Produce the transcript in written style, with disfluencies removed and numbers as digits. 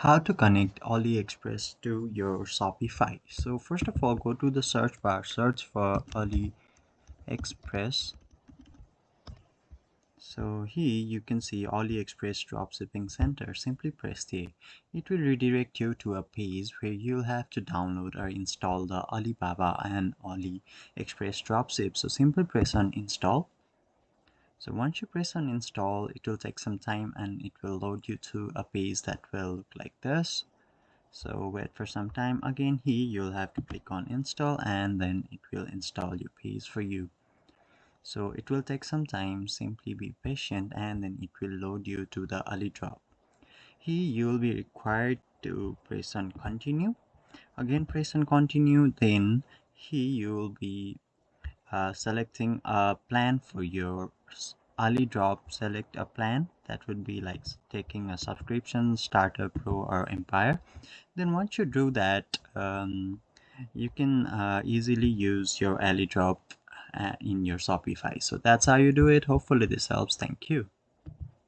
How to connect AliExpress to your Shopify. So first of all, go to the search bar, search for AliExpress. So here you can see AliExpress Dropshipping Center. Simply press there. It will redirect you to a page where you'll have to download or install the Alibaba and AliExpress Dropship. So simply press on install. So once you press on install, it will take some time and it will load you to a page that will look like this. So wait for some time. Again, here you'll have to click on install and then it will install your page for you. So it will take some time. Simply be patient and then it will load you to the AliDrop. Here you will be required to press on continue. Again, press on continue. Then here you will be selecting a plan for your AliDrop. Select a plan that would be like taking a subscription, starter, pro, or empire. Then once you do that, you can easily use your AliDrop in your Shopify. So that's how you do it. Hopefully this helps. Thank you.